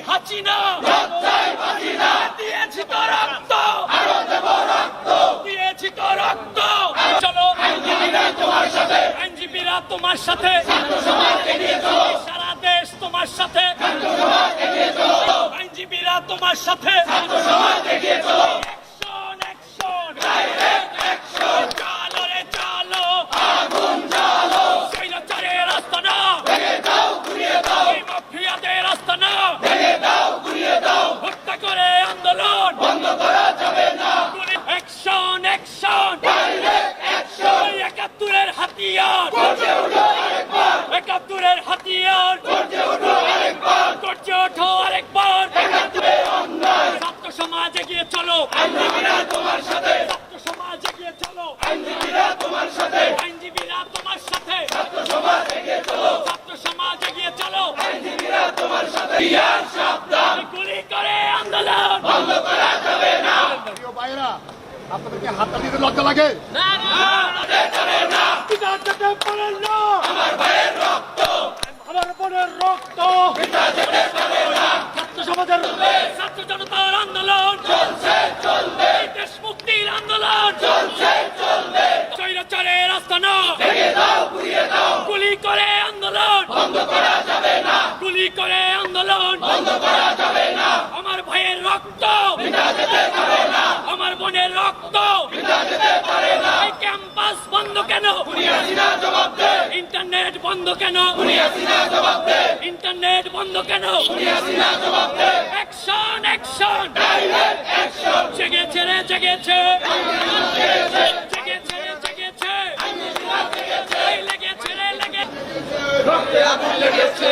হাসিনা দিয়েছি তো রক্ত, দিয়েছি তো রক্ত। চলো আইনজীবীরা তোমার সাথে, সারা দেশ তোমার সাথে, আইনজীবীরা তোমার সাথে। চলো রে চলো, স্বৈরাচারের আস্তানা, এই মাফিয়াদের আস্তানা হত্যা করে আন্দোলন বন্ধ করা যাবে না। অ্যাকশন অ্যাকশন, ৭১-এর হাতিয়ার, ৭১-এর হাতিয়ার, গর্জে ওঠো আরেকবার। ছাত্র সমাজ এগিয়ে চলো, তোমার সাথে, ছাত্র সমাজ এগিয়ে চলো, আইনজীবীরা তোমার সাথে, আইনজীবীরা তোমার সাথে, ছাত্র সমাজ এগিয়ে চলো, ছাত্র সমাজ এগিয়ে চলো, আইনজীবীরা তোমার সাথে। সাবধান, গুলি করে আন্দোলন বন্ধ করা যাবে না। প্রিয় ভাইরা, আপনাদেরকে হাততালি দিতে লজ্জা লাগে? না না, চলে না, পিতা যেতে পারে না। আমার ভাইয়ের রক্ত, আমার বোনের রক্ত পিতা যেতে পারে না। ছাত্র সমাজের, ছাত্র জনতার আন্দোলন চলছে চলবে, দেশ মুক্তির আন্দোলন চলছে চলবে। স্বৈরাচারের আস্তানা ভেঙে দাও, পুড়িয়ে দাও, গুলি করে আন্দোলন বন্ধ করা যাবে না, গুলি করে আন্দোলন বন্ধ করা যাবে না। আমার ভাইয়ের রক্ত পিতা যেতে পারে না, আমার বোনের রক্ত পিতা যেতে পারে না। এই ক্যাম্পাস বন্ধ কেন? জবাব দে। ইন্টারনেট বন্ধ কেন? জবাব দে। ইন্টারনেট বন্ধ কেন? জবাব দে। Action action, direct action. জেগেছে রে জেগেছে, জেগেছে রে জেগেছে, লেগেছে রে লেগেছে, রক্তে আগুন লেগেছে।